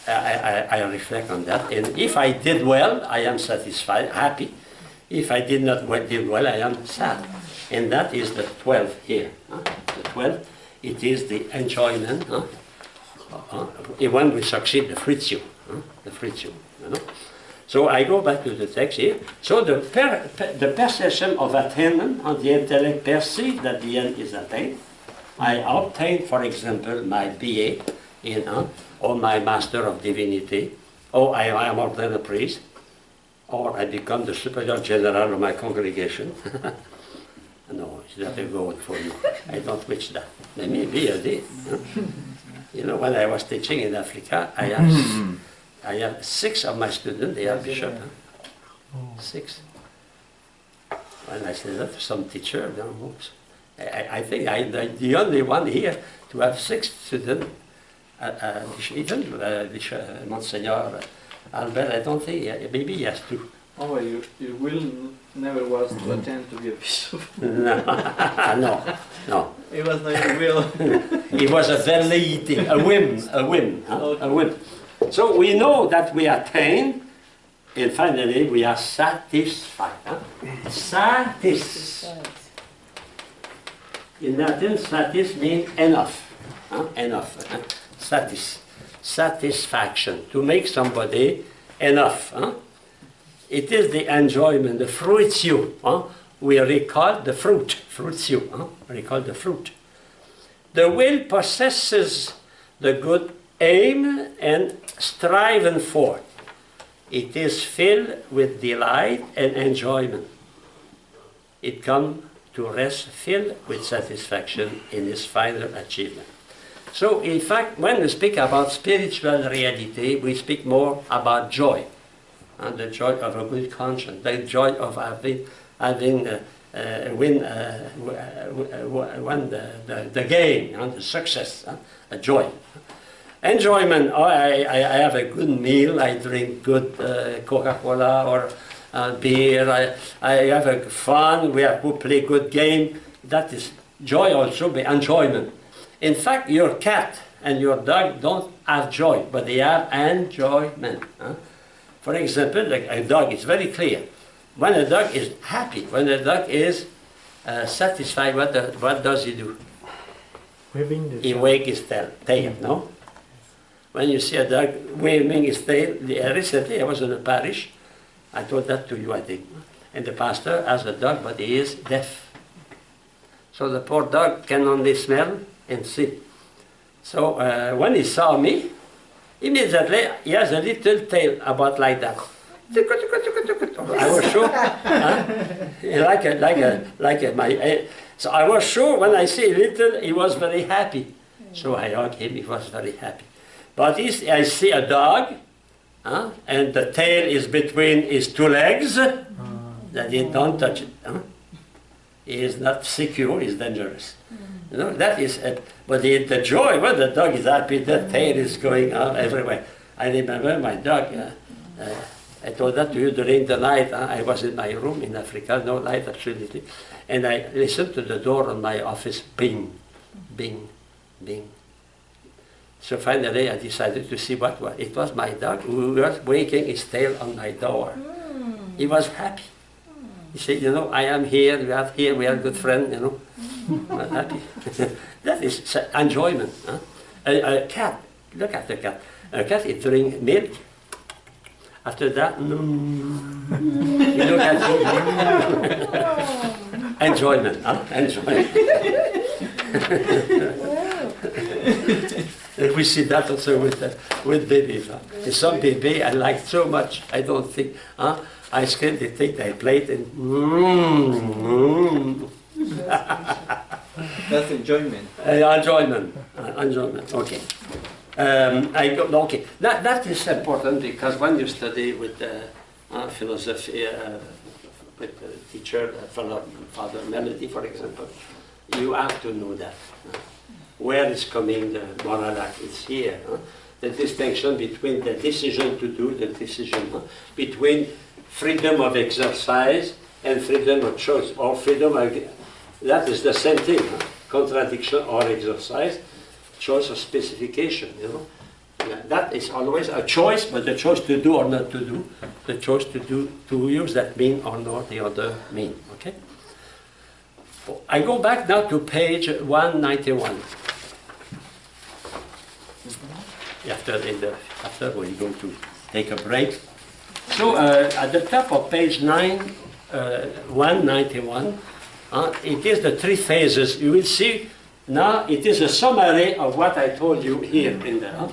I reflect on that. And if I did well, I am satisfied, happy. If I did not do well, I am sad. And that is the 12 here. The 12, it is the enjoyment. When we succeed, the fritzio. The fritzio. So I go back to the text here. So the perception of attainment on the intellect perceives that the end is attained. I obtain, for example, my BA or my Master of Divinity, or I am ordained a priest, or I become the Superior General of my congregation. No, it's not a goal for you. I don't wish that. Maybe I did. You know, when I was teaching in Africa, I have 6 of my students, they are bishop. 6. When I said that to some teacher, I think I'm the only one here to have 6 students. Even Monsignor Albert, I don't think, maybe he has 2. Oh, your will never was to attend to be a bishop. No. It was not your will. It was a velleity, a whim. So we know that we attain, and finally we are satisfied. In Latin, satis means enough. Enough. Satisfaction. To make somebody enough. It is the enjoyment, the fruitio. We recall the fruit. Fruitio. Recall the fruit. The will possesses the good aim and striven for. It is filled with delight and enjoyment. It comes to rest filled with satisfaction in its final achievement. So, in fact, when we speak about spiritual reality, we speak more about joy, and the joy of a good conscience, the joy of having won the game, the success, a joy. Enjoyment, I have a good meal, I drink good Coca-Cola or beer, I have a fun, we play good game. That is joy also, but enjoyment. In fact, your cat and your dog don't have joy, but they have enjoyment. For example, like a dog is very clear. When a dog is happy, when a dog is satisfied, what does he do? He wags his tail, no? When you see a dog waving his tail, recently I was in a parish, I told that to you, I think. And the pastor has a dog, but he is deaf. So the poor dog can only smell and see. So when he saw me, immediately he has a little tail about like that. I was sure, so I was sure when I see little, he was very happy. So I hugged him, he was very happy. But I see a dog, and the tail is between his 2 legs, that he don't touch it. He is not secure, he's dangerous. You know, that is, but the joy, when the dog is happy, the tail is going on everywhere. I remember my dog, I told that to you during the night. I was in my room in Africa, no light actually, and I listened to the door on my office, bing, bing, bing. So finally I decided to see what was. It was my dog who was wagging his tail on my door. He was happy. He said, you know, I am here, we are good friends, you know. I'm happy. That is enjoyment. A cat, look at the cat. A cat is drinking milk. After that, you look at enjoyment. Enjoyment. We see that also with babies. Some baby I like so much, I don't think, ice cream, they take their plate and That's enjoyment. Enjoyment. Enjoyment. Okay. Okay. That is important because when you study with philosophy, with teacher, Father Melody, for example, you have to know that. Where is coming the moral act? It's here. The distinction between the decision to do, the decision between freedom of exercise and freedom of choice, or freedom of, that is the same thing. Contradiction or exercise, choice or specification. That is always a choice, but the choice to do or not to do, the choice to use that mean or not the other mean. Okay. I go back now to page 191. After we're going to take a break. So at the top of page 191, it is the three phases. You will see now it is a summary of what I told you here in the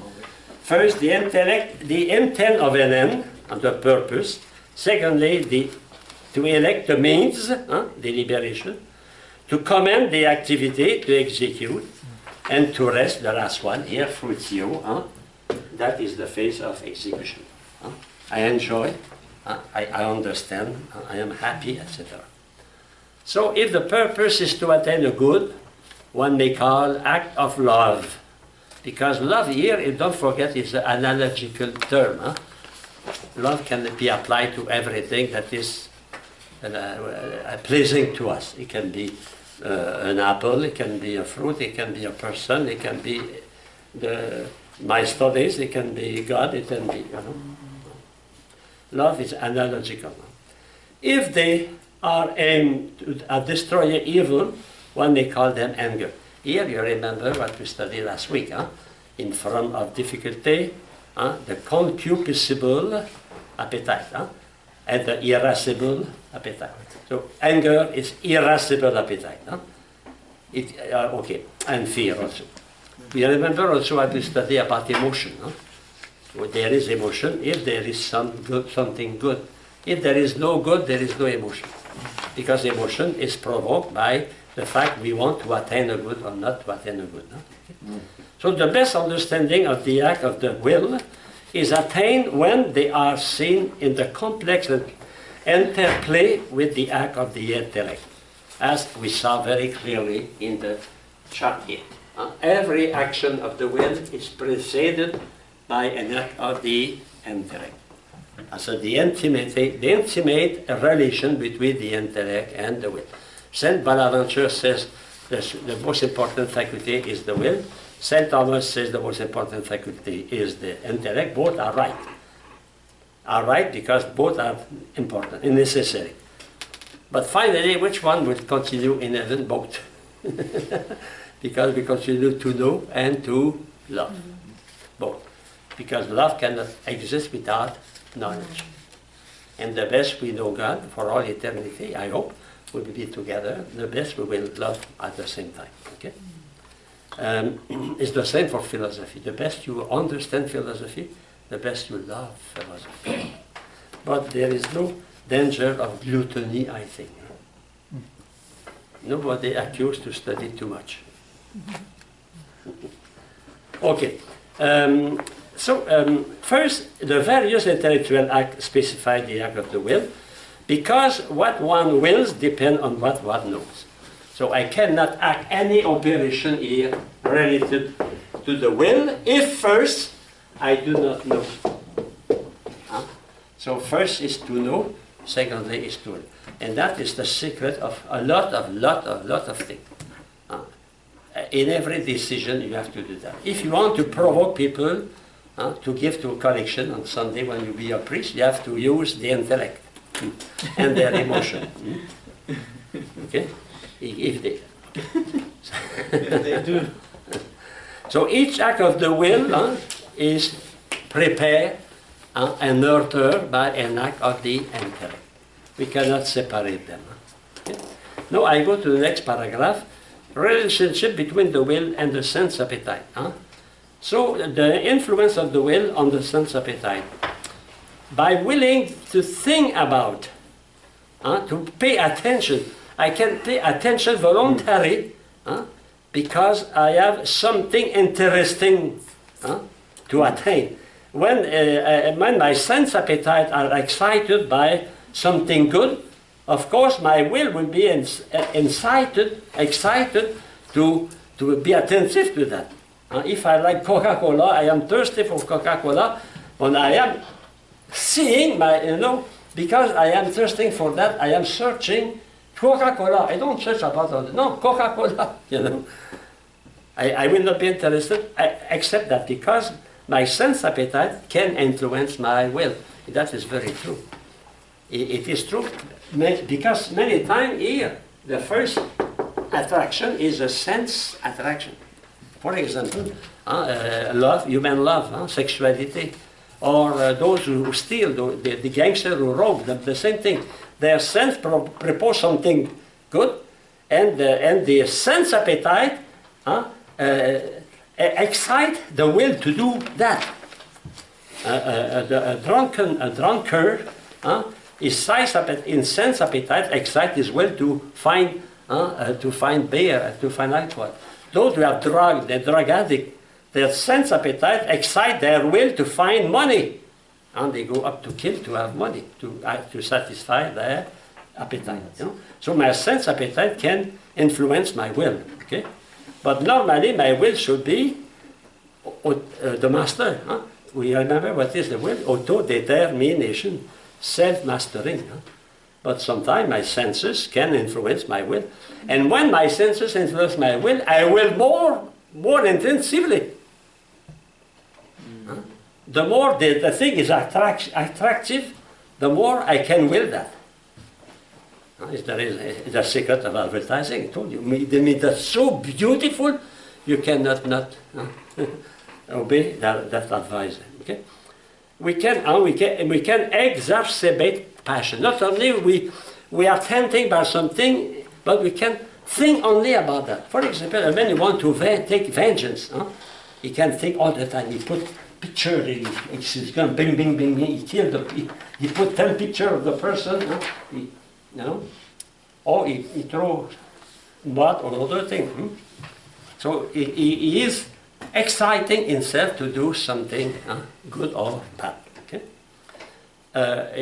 first, the intellect, the intent of an end, and the purpose. Secondly, to elect the means, deliberation. To command the activity, to execute. And to rest, the last one, here, fruitio. That is the phase of execution. I enjoy, I understand, I am happy, etc. So if the purpose is to attain a good, one may call act of love. Because love here, don't forget, is an analogical term. Love can be applied to everything that is pleasing to us. It can be an apple, it can be a fruit, it can be a person, it can be my studies, it can be God, it can be, Love is analogical. If they are aimed at destroying evil, one may call them anger. Here you remember what we studied last week. In front of difficulty, the concupiscible appetite and the irascible appetite. So anger is irascible appetite. Okay, and fear also. We remember also what we studied about emotion. There is emotion if there is something good. If there is no good, there is no emotion. Because emotion is provoked by the fact we want to attain a good or not to attain a good. So the best understanding of the act of the will is attained when they are seen in the complex interplay with the act of the intellect, as we saw very clearly in the chart here. Every action of the will is preceded by an act of the intellect. So the intimate relation between the intellect and the will. Saint Bonaventure says the most important faculty is the will. Saint Thomas says the most important faculty is the intellect. Both are right. Are right because both are important and necessary. But finally, which one will continue in heaven? Both. Because we continue to know and to love. Both. Because love cannot exist without knowledge. And the best we know God for all eternity, I hope, we will be together. The best we will love at the same time. Okay? It's the same for philosophy. The best you understand philosophy, the best you love philosophy. But there is no danger of gluttony, I think. Nobody accused to study too much. Okay. First, the various intellectual acts specify the act of the will, because what one wills depends on what one knows. So I cannot act any operation here related to the will if first I do not know. So first is to know, secondly is to will. And that is the secret of a lot of things. In every decision you have to do that. If you want to provoke people to give to a collection on Sunday when you be a priest, you have to use the intellect and their emotion. Okay? If they They do. So each act of the will is prepared and nurtured by an act of the intellect. We cannot separate them. Okay? Now I go to the next paragraph. Relationship between the will and the sense appetite. So the influence of the will on the sense appetite. By willing to think about, to pay attention, I can pay attention voluntarily because I have something interesting to attain. When my sense appetite are excited by something good, of course my will be excited to be attentive to that. If I like Coca-Cola, I am thirsty for Coca-Cola, when I am seeing because I am thirsting for that, I am searching Coca-Cola. I don't search about other. No, Coca-Cola, I will not be interested, except that because my sense appetite can influence my will. That is very true. It is true because many times here, the first attraction is a sense attraction. For example, love, human love, sexuality, or those who steal, the gangster who rob, the same thing. Their sense propose something good, and the sense appetite excite the will to do that. A drunkard, his sense appetite excite his will to find beer, to find alcohol. Those who have the drug addict, their sense appetite excite their will to find money, and they go up to kill to have money to satisfy their appetite. So my sense appetite can influence my will. Okay, but normally my will should be the master. We remember what is the will? Autodetermination, self-mastering. But sometimes my senses can influence my will. And when my senses influence my will, I will more intensively. The more the thing is attractive, the more I can will that. There is a secret of advertising. I told you. That's so beautiful, you cannot not obey that advice. Okay? We can exacerbate passion. Not only we are tempted by something, but we can think only about that. For example, a man who wants to take vengeance, he can think all the time. He put picture, he's going bing, bing, bing, bing. He killed he put 10 pictures of the person, or he throw mud or other thing. So he is exciting himself to do something good or bad. Okay?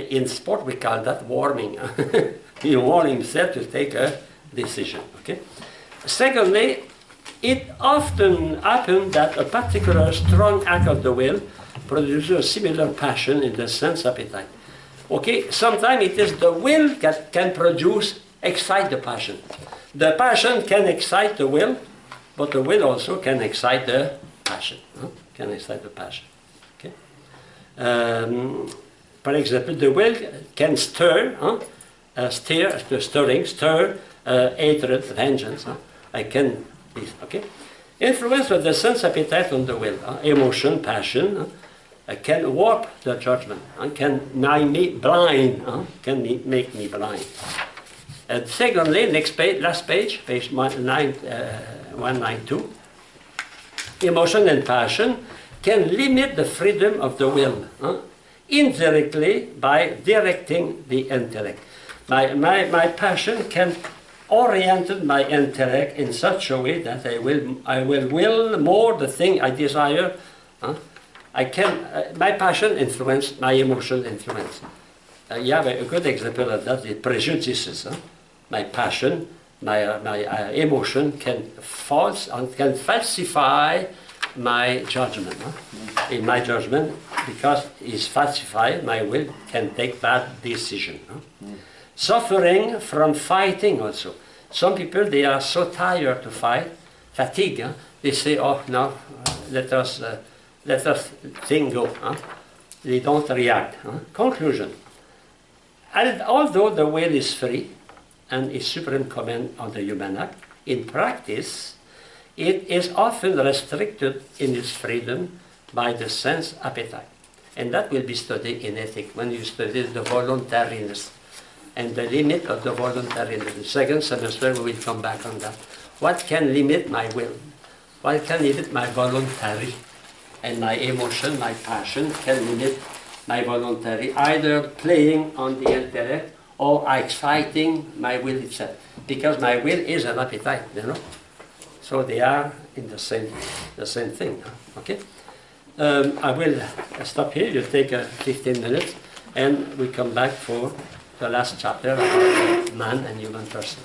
In sport, we call that warming. He warns himself to take a decision. Okay? Secondly, it often happens that a particular strong act of the will produces a similar passion in the sense appetite. Okay, sometimes it is the will that can excite the passion. The passion can excite the will, but the will also can excite the passion. Can excite the passion. Okay. For example, the will can stir hatred, vengeance. Okay. Influence of the sense appetite on the will, emotion, passion, can warp the judgment, can make me blind, make me blind. And secondly, last page 192, emotion and passion can limit the freedom of the will, indirectly by directing the intellect. My passion can orient my intellect in such a way that I will more the thing I desire. My passion influence, my emotion influence. You have a good example of that, the prejudices. My passion, my emotion can falsify my judgment. In my judgment, because it's falsified, my will can take bad decision. Suffering from fighting also. Some people, they are so tired to fight, fatigue. They say, oh no, let us think go. They don't react. Conclusion. And although the will is free and is supreme command of the human act, in practice, it is often restricted in its freedom by the sense appetite. And that will be studied in ethics when you study the voluntariness and the limit of the voluntariness. The second semester we will come back on that. What can limit my will? What can limit my voluntary? And my emotion, my passion can limit my voluntary, either playing on the intellect or exciting my will itself. Because my will is an appetite, So they are in the same thing. Huh? Okay. I will stop here. You take 15 minutes, and we come back for the last chapter about man and human person.